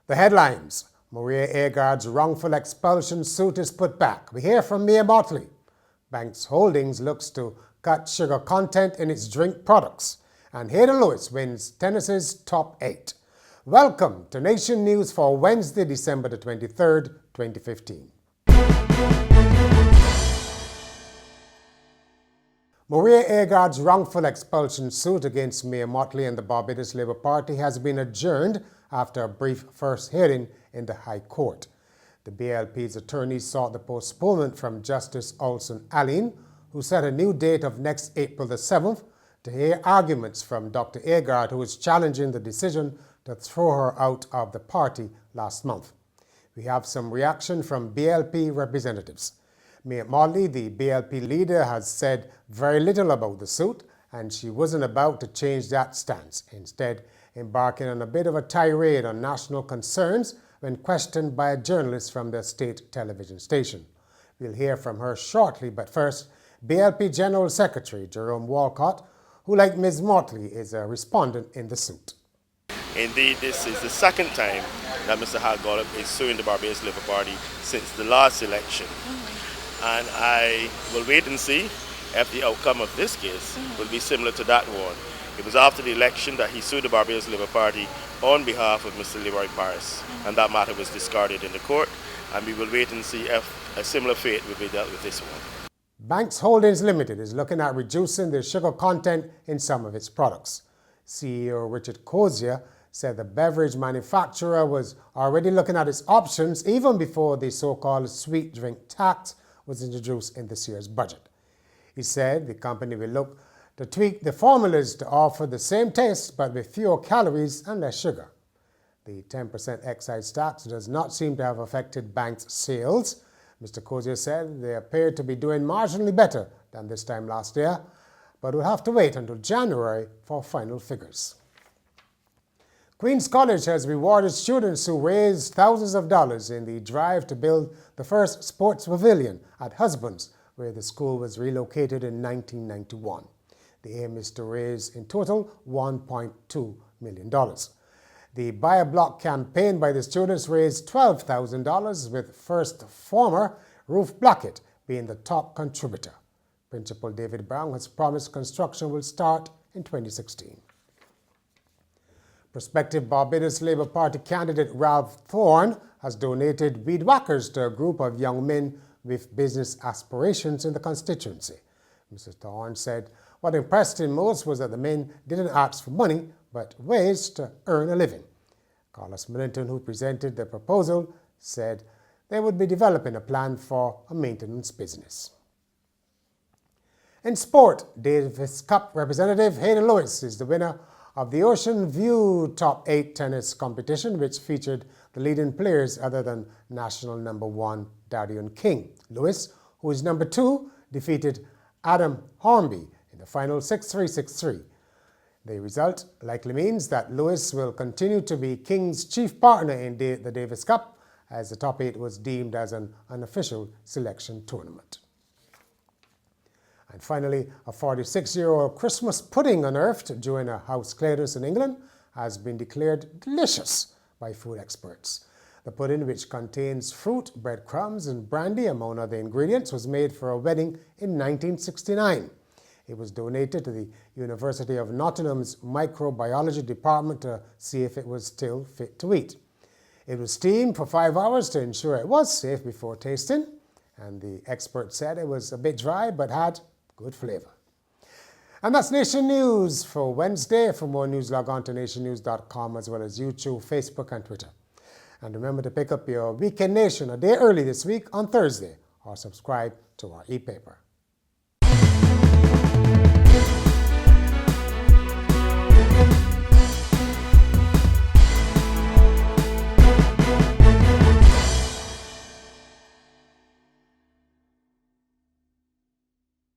The headlines: Maria Agard's wrongful expulsion suit is put back. We hear from Mia Mottley. Banks Holdings looks to cut sugar content in its drink products. And Haydn Lewis wins tennis's top 8. Welcome to Nation News for Wednesday, December the 23rd, 2015. Maria Agard's wrongful expulsion suit against Mia Mottley and the Barbados Labour Party has been adjourned after a brief first hearing in the High Court. The BLP's attorneys sought the postponement from Justice Olson Alleyne, who set a new date of next April the 7th to hear arguments from Dr. Agard, who is challenging the decision to throw her out of the party last month. We have some reaction from BLP representatives. Mia Mottley, the BLP leader, has said very little about the suit, and she wasn't about to change that stance, instead embarking on a bit of a tirade on national concerns when questioned by a journalist from the state television station. We'll hear from her shortly, but first, BLP General Secretary Jerome Walcott, who, like Ms. Mottley, is a respondent in the suit. Indeed, this is the second time that Mr. Agard is suing the Barbados Labour Party since the last election. And I will wait and see if the outcome of this case will be similar to that one. It was after the election that he sued the Barbados Labour Party on behalf of Mr. Leroy Paris, and that matter was discarded in the court, and we will wait and see if a similar fate will be dealt with this one. Banks Holdings Limited is looking at reducing the sugar content in some of its products. CEO Richard Cozier said the beverage manufacturer was already looking at its options even before the so-called sweet drink tax was introduced in this year's budget. He said the company will look to tweak the formulas to offer the same taste but with fewer calories and less sugar. The 10% excise tax does not seem to have affected Banks' sales. Mr. Cozier said they appeared to be doing marginally better than this time last year, but we'll have to wait until January for final figures. Queen's College has rewarded students who raised thousands of dollars in the drive to build the first sports pavilion at Husbands, where the school was relocated in 1991. The aim is to raise in total $1.2 million. The Buy a Block campaign by the students raised $12,000, with first former Ruth Blackett being the top contributor. Principal David Brown has promised construction will start in 2016. Prospective Barbados Labour Party candidate Ralph Thorne has donated weed whackers to a group of young men with business aspirations in the constituency. Mr. Thorne said what impressed him most was that the men didn't ask for money, but ways to earn a living. Carlos Millington, who presented the proposal, said they would be developing a plan for a maintenance business. In sport, Davis Cup representative Haydn Lewis is the winner of the Ocean View Top 8 tennis competition, which featured the leading players other than national number 1 Darian King. Lewis, who is number 2, defeated Adam Hornby in the final 6-3, 6-3. The result likely means that Lewis will continue to be King's chief partner in the Davis Cup, as the top 8 was deemed as an unofficial selection tournament. And finally, a 46-year-old Christmas pudding unearthed during a house clearance in England has been declared delicious by food experts. The pudding, which contains fruit, breadcrumbs, and brandy, among other ingredients, was made for a wedding in 1969. It was donated to the University of Nottingham's microbiology department to see if it was still fit to eat. It was steamed for 5 hours to ensure it was safe before tasting, and the expert said it was a bit dry but had good flavor. And that's Nation News for Wednesday. For more news, log on to nationnews.com, as well as YouTube, Facebook, and Twitter. And remember to pick up your Weekend Nation a day early this week on Thursday, or subscribe to our e-paper.